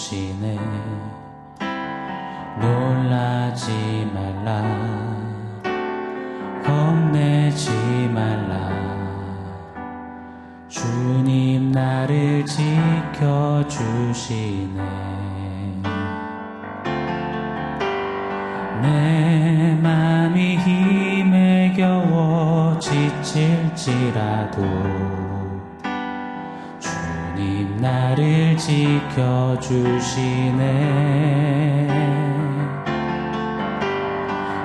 주시네. 놀라지 말라, 겁내지 말라. 주님 나를 지켜주시네. 내 맘이 힘에 겨워 지칠지라도 주님 나를 지켜주시네.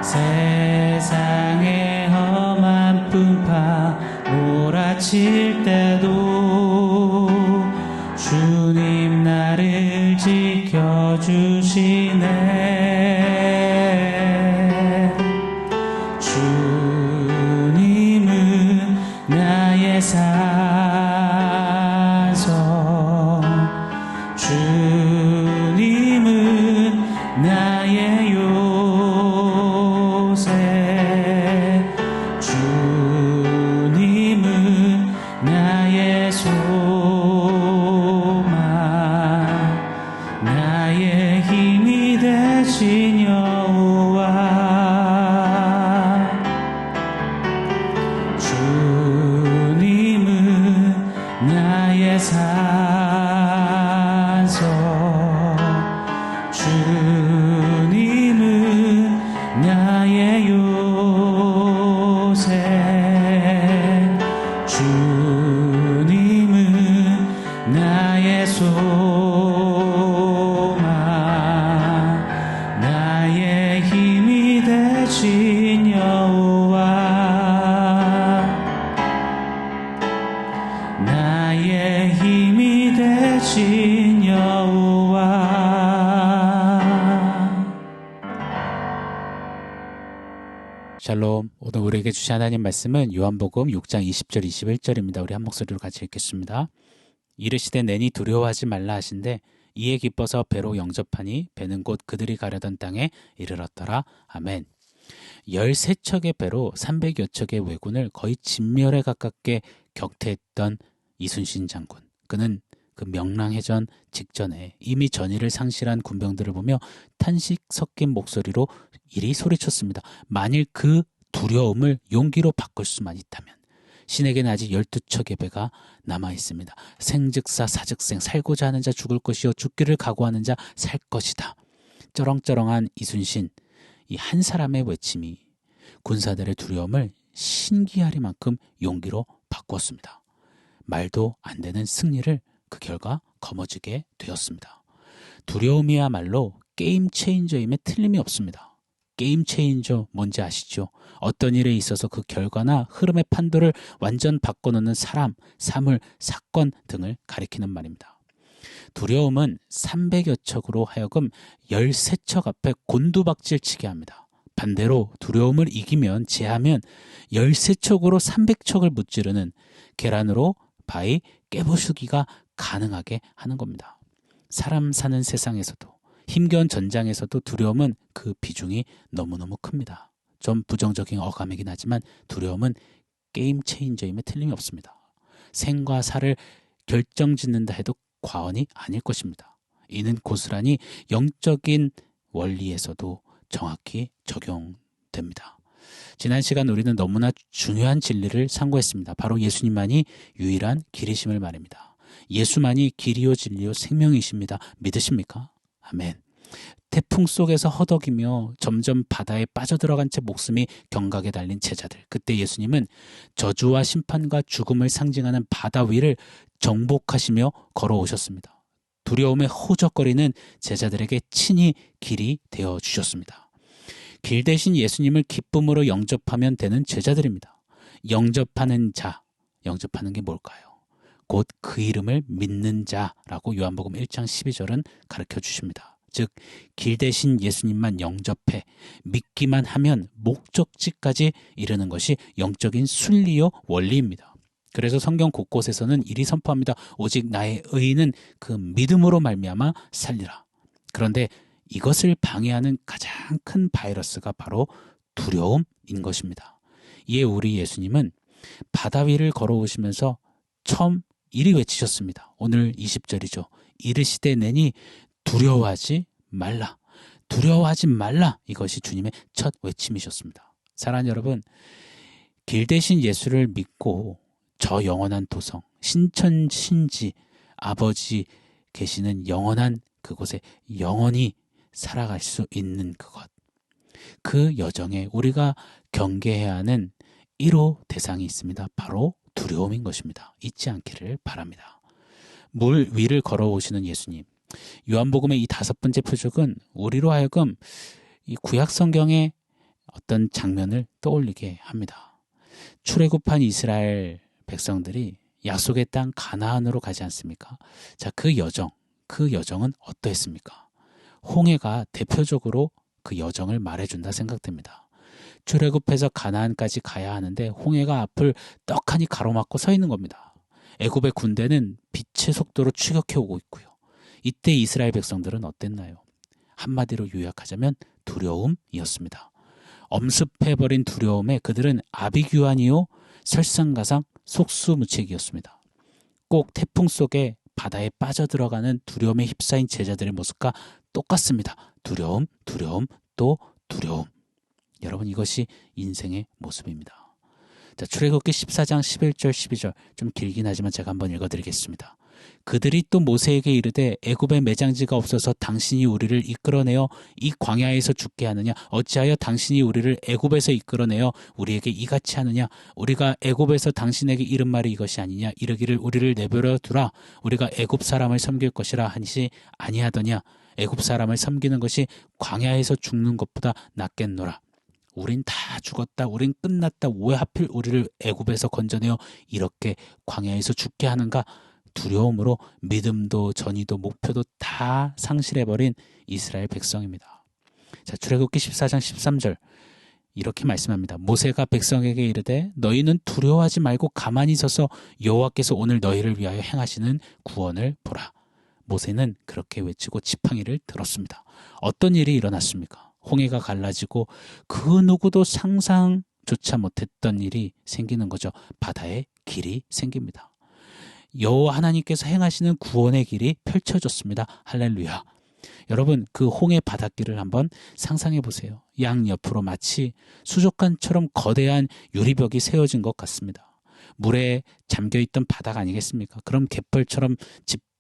세상의 험한 풍파 몰아칠 때도 주님 나를 지켜주시네. 주님은 나의 산성, 주님은 나의 요새, 주님은 나의 소망, 나의 힘이 되신 여호와. 주님은 나의 산성, 주님은 나의 요새, 주님은 나의 소망, 나의 힘이 되신 여호와. 나의 힘이 되신 여호와. 샬롬. 오늘 우리에게 주신 하나님 말씀은 요한복음 6장 20절 21절입니다. 우리 한 목소리로 같이 읽겠습니다. 이르시되 내니 두려워하지 말라 하신대 이에 기뻐서 배로 영접하니 배는 곧 그들이 가려던 땅에 이르렀더라. 아멘. 13척의 배로 300여 척의 왜군을 거의 진멸에 가깝게 격퇴했던 이순신 장군. 그는 그 명랑해전 직전에 이미 전의를 상실한 군병들을 보며 탄식 섞인 목소리로 이리 소리쳤습니다. 만일 그 두려움을 용기로 바꿀 수만 있다면 신에게는 아직 12척의 배가 남아있습니다. 생즉사 사즉생, 살고자 하는 자 죽을 것이요 죽기를 각오하는 자 살 것이다. 쩌렁쩌렁한 이순신, 이 한 사람의 외침이 군사들의 두려움을 신기하리만큼 용기로 바꾸었습니다. 말도 안 되는 승리를 그 결과 거머쥐게 되었습니다. 두려움이야말로 게임 체인저임에 틀림이 없습니다. 게임 체인저 뭔지 아시죠? 어떤 일에 있어서 그 결과나 흐름의 판도를 완전 바꿔놓는 사람, 사물, 사건 등을 가리키는 말입니다. 두려움은 300여 척으로 하여금 13척 앞에 곤두박질 치게 합니다. 반대로 두려움을 이기면 제하면 13척으로 300척을 무찌르는 계란으로 바위 깨부수기가 가능하게 하는 겁니다. 사람 사는 세상에서도 힘겨운 전장에서도 두려움은 그 비중이 너무너무 큽니다. 좀 부정적인 어감이긴 하지만 두려움은 게임 체인저임에 틀림이 없습니다. 생과 사를 결정짓는다 해도 과언이 아닐 것입니다. 이는 고스란히 영적인 원리에서도 정확히 적용됩니다. 지난 시간 우리는 너무나 중요한 진리를 상고했습니다. 바로 예수님만이 유일한 길이심을 말입니다. 예수만이 길이요 진리요 생명이십니다. 믿으십니까? 아멘. 태풍 속에서 허덕이며 점점 바다에 빠져들어간 채 목숨이 경각에 달린 제자들. 그때 예수님은 저주와 심판과 죽음을 상징하는 바다 위를 정복하시며 걸어오셨습니다. 두려움에 허우적거리는 제자들에게 친히 길이 되어주셨습니다. 길 대신 예수님을 기쁨으로 영접하면 되는 제자들입니다. 영접하는 자, 영접하는 게 뭘까요? 곧 그 이름을 믿는 자라고 요한복음 1장 12절은 가르쳐 주십니다. 즉, 길 대신 예수님만 영접해 믿기만 하면 목적지까지 이르는 것이 영적인 순리요 원리입니다. 그래서 성경 곳곳에서는 이리 선포합니다. 오직 나의 의인은 그 믿음으로 말미암아 살리라. 그런데 이것을 방해하는 가장 큰 바이러스가 바로 두려움인 것입니다. 이에 우리 예수님은 바다 위를 걸어오시면서 처음 이리 외치셨습니다. 오늘 20절이죠. 이르시되 내니 두려워하지 말라. 두려워하지 말라. 이것이 주님의 첫 외침이셨습니다. 사랑하는 여러분, 길 대신 예수를 믿고 저 영원한 도성, 신천신지 아버지 계시는 영원한 그곳에 영원히 살아갈 수 있는 그것. 그 여정에 우리가 경계해야 하는 1호 대상이 있습니다. 바로 두려움인 것입니다. 잊지 않기를 바랍니다. 물 위를 걸어오시는 예수님. 요한복음의 이 5번째 표적은 우리로 하여금 이 구약 성경의 어떤 장면을 떠올리게 합니다. 출애굽한 이스라엘 백성들이 약속의 땅 가나안으로 가지 않습니까? 자, 그 여정은 어떠했습니까? 홍해가 대표적으로 그 여정을 말해준다 생각됩니다. 출애굽해서 가나안까지 가야 하는데 홍해가 앞을 떡하니 가로막고 서 있는 겁니다. 애굽의 군대는 빛의 속도로 추격해오고 있고요. 이때 이스라엘 백성들은 어땠나요? 한마디로 요약하자면 두려움이었습니다. 엄습해버린 두려움에 그들은 아비규환이요 설상가상 속수무책이었습니다. 꼭 태풍 속에 바다에 빠져들어가는 두려움에 휩싸인 제자들의 모습과 똑같습니다. 두려움, 또 두려움. 여러분, 이것이 인생의 모습입니다. 자, 출애굽기 14장 11절 12절 좀 길긴 하지만 제가 한번 읽어드리겠습니다. 그들이 또 모세에게 이르되 애굽에 매장지가 없어서 당신이 우리를 이끌어내어 이 광야에서 죽게 하느냐? 어찌하여 당신이 우리를 애굽에서 이끌어내어 우리에게 이같이 하느냐? 우리가 애굽에서 당신에게 이른 말이 이것이 아니냐? 이르기를 우리를 내버려 두라. 우리가 애굽 사람을 섬길 것이라 하시 아니하더냐? 애굽 사람을 섬기는 것이 광야에서 죽는 것보다 낫겠노라. 우린 다 죽었다. 우린 끝났다. 왜 하필 우리를 애굽에서 건져내어 이렇게 광야에서 죽게 하는가? 두려움으로 믿음도 전의도 목표도 다 상실해버린 이스라엘 백성입니다. 자, 출애굽기 14장 13절 이렇게 말씀합니다. 모세가 백성에게 이르되 너희는 두려워하지 말고 가만히 서서 여호와께서 오늘 너희를 위하여 행하시는 구원을 보라. 모세는 그렇게 외치고 지팡이를 들었습니다. 어떤 일이 일어났습니까? 홍해가 갈라지고 그 누구도 상상조차 못했던 일이 생기는 거죠. 바다에 길이 생깁니다. 여호와 하나님께서 행하시는 구원의 길이 펼쳐졌습니다. 할렐루야. 여러분, 그 홍해 바닷길을 한번 상상해 보세요. 양옆으로 마치 수족관처럼 거대한 유리벽이 세워진 것 같습니다. 물에 잠겨있던 바닥 아니겠습니까? 그럼 갯벌처럼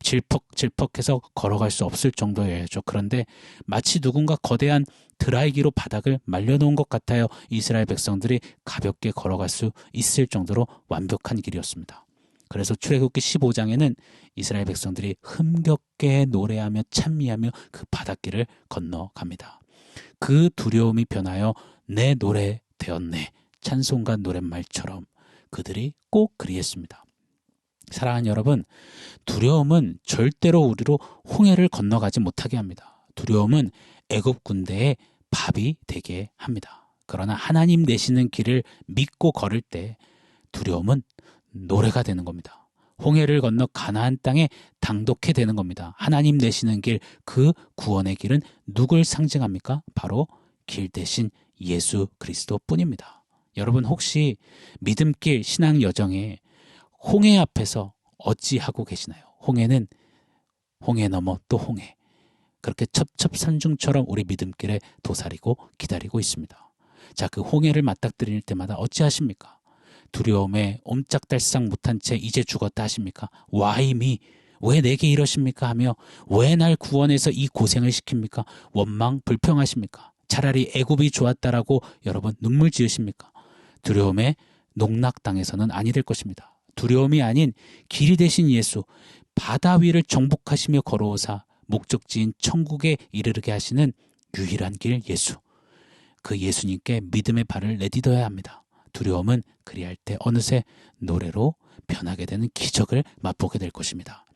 질퍽질퍽해서 걸어갈 수 없을 정도여야죠. 그런데 마치 누군가 거대한 드라이기로 바닥을 말려놓은 것 같아요. 이스라엘 백성들이 가볍게 걸어갈 수 있을 정도로 완벽한 길이었습니다. 그래서 출애굽기 15장에는 이스라엘 백성들이 흥겹게 노래하며 찬미하며 그 바닷길을 건너갑니다. 그 두려움이 변하여 내 노래 되었네. 찬송가 노랫말처럼 그들이 꼭 그리했습니다. 사랑하는 여러분, 두려움은 절대로 우리로 홍해를 건너가지 못하게 합니다. 두려움은 애굽 군대의 밥이 되게 합니다. 그러나 하나님 내시는 길을 믿고 걸을 때 두려움은 노래가 되는 겁니다. 홍해를 건너 가나안 땅에 당독해 되는 겁니다. 하나님 내시는 길, 그 구원의 길은 누굴 상징합니까? 바로 길 대신 예수 그리스도뿐입니다. 여러분, 혹시 믿음길 신앙 여정에 홍해 앞에서 어찌하고 계시나요? 홍해는 홍해 넘어 또 홍해. 그렇게 첩첩산중처럼 우리 믿음길에 도사리고 기다리고 있습니다. 자, 그 홍해를 맞닥뜨릴 때마다 어찌하십니까? 두려움에 옴짝달싹 못한 채 이제 죽었다 하십니까? 와이미, 왜 내게 이러십니까? 하며 왜 날 구원해서 이 고생을 시킵니까? 원망 불평하십니까? 차라리 애굽이 좋았다라고 여러분 눈물 지으십니까? 두려움에 농락당해서는 아니 될 것입니다. 두려움이 아닌 길이 되신 예수, 바다 위를 정복하시며 걸어오사 목적지인 천국에 이르게 하시는 유일한 길 예수. 그 예수님께 믿음의 발을 내딛어야 합니다. 두려움은 그리할 때 어느새 노래로 변하게 되는 기적을 맛보게 될 것입니다.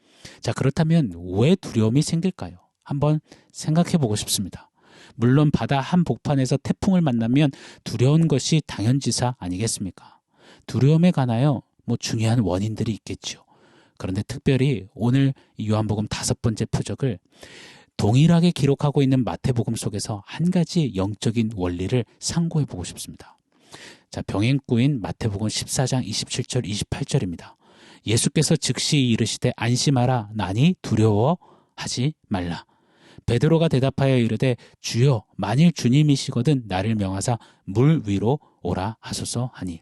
자, 그렇다면 왜 두려움이 생길까요? 한번 생각해 보고 싶습니다. 물론 바다 한복판에서 태풍을 만나면 두려운 것이 당연지사 아니겠습니까? 두려움에 관하여 중요한 원인들이 있겠죠. 그런데 특별히 오늘 요한복음 5번째 표적을 동일하게 기록하고 있는 마태복음 속에서 한 가지 영적인 원리를 상고해 보고 싶습니다. 자, 병행구인 마태복음 14장 27절 28절입니다. 예수께서 즉시 이르시되 안심하라 나니 두려워하지 말라. 베드로가 대답하여 이르되 주여 만일 주님이시거든 나를 명하사 물 위로 오라 하소서 하니,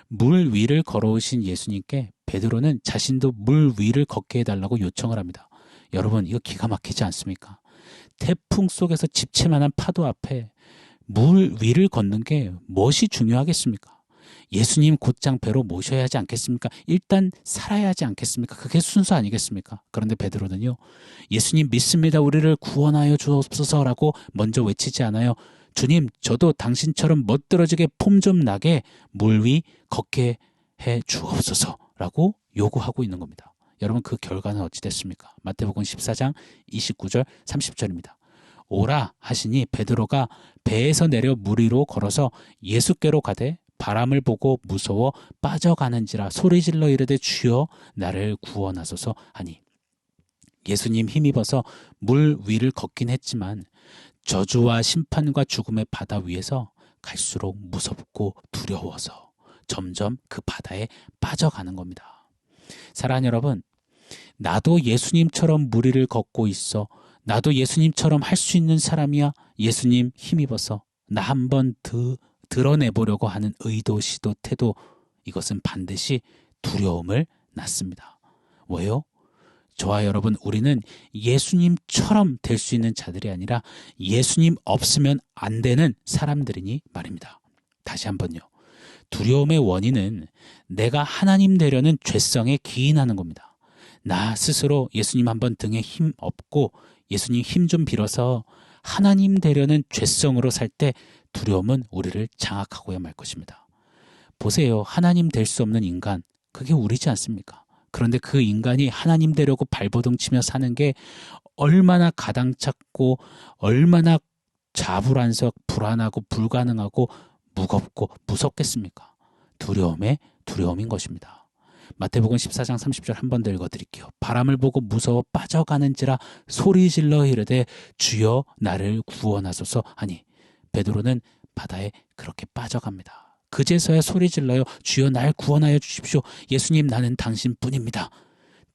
물 위를 걸어오신 예수님께 베드로는 자신도 물 위를 걷게 해달라고 요청을 합니다. 여러분, 이거 기가 막히지 않습니까? 태풍 속에서 집채만한 파도 앞에 물 위를 걷는 게 무엇이 중요하겠습니까? 예수님 곧장 배로 모셔야 하지 않겠습니까? 일단 살아야 하지 않겠습니까? 그게 순서 아니겠습니까? 그런데 베드로는요, 예수님 믿습니다, 우리를 구원하여 주옵소서라고 먼저 외치지 않아요. 주님, 저도 당신처럼 멋들어지게 폼 좀 나게 물 위 걷게 해 주옵소서라고 요구하고 있는 겁니다. 여러분, 그 결과는 어찌 됐습니까? 마태복음 14장 29절 30절입니다. 오라 하시니 베드로가 배에서 내려 물 위로 걸어서 예수께로 가되 바람을 보고 무서워 빠져가는지라 소리질러 이르되 주여 나를 구원하소서 하니, 예수님 힘입어서 물 위를 걷긴 했지만 저주와 심판과 죽음의 바다 위에서 갈수록 무섭고 두려워서 점점 그 바다에 빠져가는 겁니다. 사랑하는 여러분, 나도 예수님처럼 물 위를 걷고 있어. 나도 예수님처럼 할 수 있는 사람이야. 예수님 힘입어서 나 한번 드러내보려고 하는 의도, 시도, 태도, 이것은 반드시 두려움을 낳습니다. 왜요? 저와 여러분, 우리는 예수님처럼 될 수 있는 자들이 아니라 예수님 없으면 안 되는 사람들이니 말입니다. 다시 한번요. 두려움의 원인은 내가 하나님 되려는 죄성에 기인하는 겁니다. 나 스스로 예수님 한번 등에 힘 없고 예수님 힘 좀 빌어서 하나님 되려는 죄성으로 살 때 두려움은 우리를 장악하고야 말 것입니다. 보세요. 하나님 될 수 없는 인간, 그게 우리지 않습니까? 그런데 그 인간이 하나님 되려고 발버둥 치며 사는 게 얼마나 가당찮고 얼마나 자불안석, 불안하고 불가능하고 무겁고 무섭겠습니까? 두려움인 것입니다. 마태복음 14장 30절 한 번 더 읽어드릴게요. 바람을 보고 무서워 빠져가는지라 소리질러 이르되 주여 나를 구원하소서 하니, 베드로는 바다에 그렇게 빠져갑니다. 그제서야 소리질러요. 주여 날 구원하여 주십시오. 예수님, 나는 당신뿐입니다.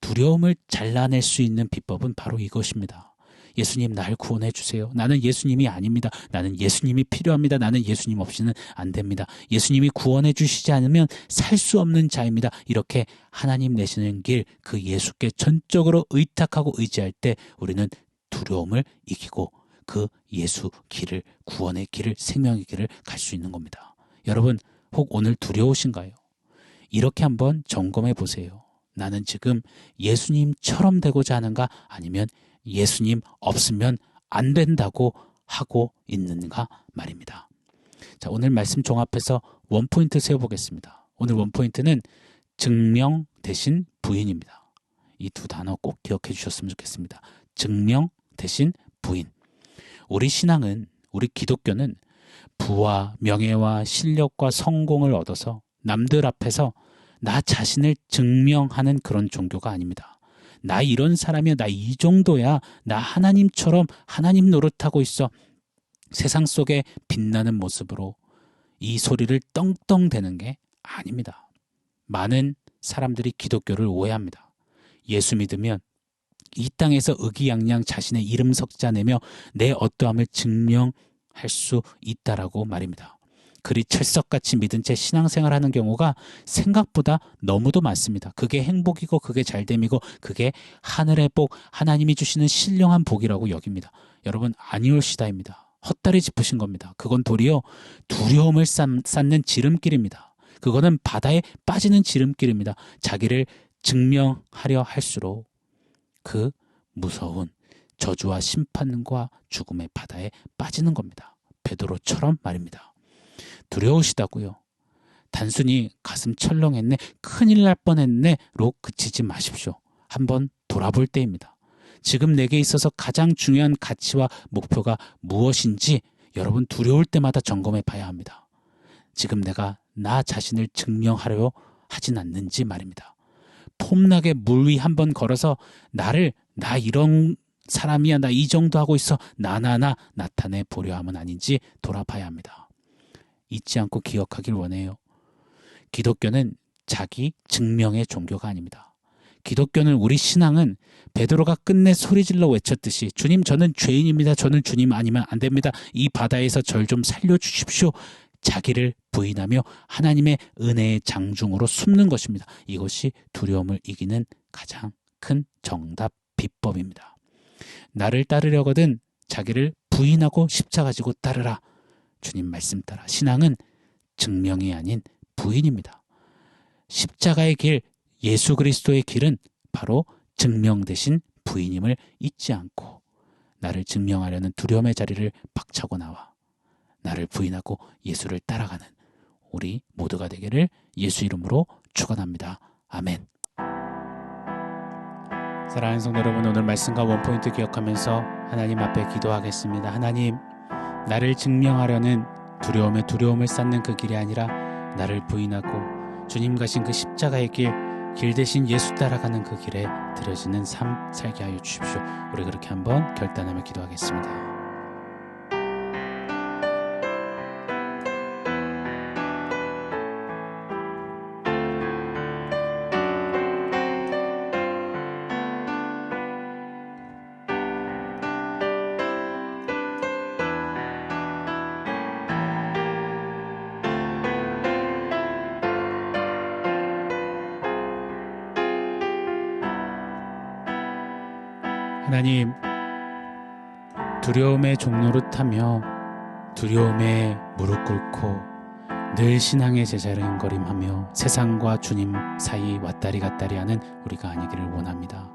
두려움을 잘라낼 수 있는 비법은 바로 이것입니다. 예수님, 날 구원해 주세요. 나는 예수님이 아닙니다. 나는 예수님이 필요합니다. 나는 예수님 없이는 안 됩니다. 예수님이 구원해 주시지 않으면 살 수 없는 자입니다. 이렇게 하나님 내시는 길, 그 예수께 전적으로 의탁하고 의지할 때 우리는 두려움을 이기고 그 예수 길을, 구원의 길을, 생명의 길을 갈 수 있는 겁니다. 여러분, 혹 오늘 두려우신가요? 이렇게 한번 점검해 보세요. 나는 지금 예수님처럼 되고자 하는가, 아니면 예수님 없으면 안 된다고 하고 있는가 말입니다. 자, 오늘 말씀 종합해서 원포인트 세워보겠습니다. 오늘 원포인트는 증명 대신 부인입니다. 이 두 단어 꼭 기억해 주셨으면 좋겠습니다. 증명 대신 부인. 우리 신앙은, 우리 기독교는 부와 명예와 실력과 성공을 얻어서 남들 앞에서 나 자신을 증명하는 그런 종교가 아닙니다. 나 이런 사람이야, 나 이 정도야, 나 하나님처럼 하나님 노릇하고 있어, 세상 속에 빛나는 모습으로 이 소리를 떵떵대는 게 아닙니다. 많은 사람들이 기독교를 오해합니다. 예수 믿으면 이 땅에서 의기양양 자신의 이름 석자 내며 내 어떠함을 증명할 수 있다라고 말입니다. 그리 철석같이 믿은 채 신앙생활하는 경우가 생각보다 너무도 많습니다. 그게 행복이고 그게 잘됨이고 그게 하늘의 복, 하나님이 주시는 신령한 복이라고 여깁니다. 여러분, 아니올시다입니다. 헛다리 짚으신 겁니다. 그건 도리어 두려움을 쌓는 지름길입니다. 그거는 바다에 빠지는 지름길입니다. 자기를 증명하려 할수록 그 무서운 저주와 심판과 죽음의 바다에 빠지는 겁니다. 베드로처럼 말입니다. 두려우시다고요. 단순히 가슴 철렁했네, 큰일 날 뻔했네로 그치지 마십시오. 한번 돌아볼 때입니다. 지금 내게 있어서 가장 중요한 가치와 목표가 무엇인지 여러분 두려울 때마다 점검해 봐야 합니다. 지금 내가 나 자신을 증명하려 하진 않는지 말입니다. 폼나게 물 위 한번 걸어서 나 이런 사람이야, 나 이 정도 하고 있어, 나타내 보려 함은 아닌지 돌아봐야 합니다. 잊지 않고 기억하길 원해요. 기독교는 자기 증명의 종교가 아닙니다. 기독교는, 우리 신앙은 베드로가 끝내 소리질러 외쳤듯이 주님, 저는 죄인입니다. 저는 주님 아니면 안 됩니다. 이 바다에서 절 좀 살려주십시오. 자기를 부인하며 하나님의 은혜의 장중으로 숨는 것입니다. 이것이 두려움을 이기는 가장 큰 정답 비법입니다. 나를 따르려거든 자기를 부인하고 십자가 지고 따르라. 주님 말씀 따라. 신앙은 증명이 아닌 부인입니다. 십자가의 길, 예수 그리스도의 길은 바로 증명 대신 부인임을 잊지 않고 나를 증명하려는 두려움의 자리를 박차고 나와 나를 부인하고 예수를 따라가는 우리 모두가 되기를 예수 이름으로 축원합니다. 아멘. 사랑하는 성도 여러분, 오늘 말씀과 원포인트 기억하면서 하나님 앞에 기도하겠습니다. 하나님, 나를 증명하려는 두려움에 두려움을 쌓는 그 길이 아니라 나를 부인하고 주님 가신 그 십자가의 길 대신 예수 따라가는 그 길에 들여지는 삶 살게 하여 주십시오. 우리 그렇게 한번 결단하며 기도하겠습니다. 하나님, 두려움의 종로를 타며 두려움에 무릎 꿇고 늘 신앙의 제자리걸음하며 세상과 주님 사이 왔다리 갔다리 하는 우리가 아니기를 원합니다.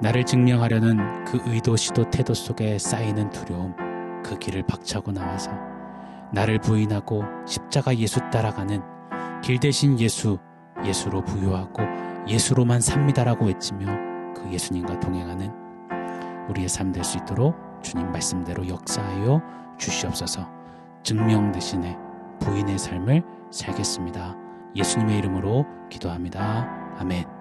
나를 증명하려는 그 의도, 시도, 태도 속에 쌓이는 두려움, 그 길을 박차고 나와서 나를 부인하고 십자가 예수 따라가는 길 대신 예수로 부요하고 예수로만 삽니다라고 외치며 그 예수님과 동행하는 우리의 삶 될 수 있도록 주님 말씀대로 역사하여 주시옵소서. 증명 대신에 부인의 삶을 살겠습니다. 예수님의 이름으로 기도합니다. 아멘.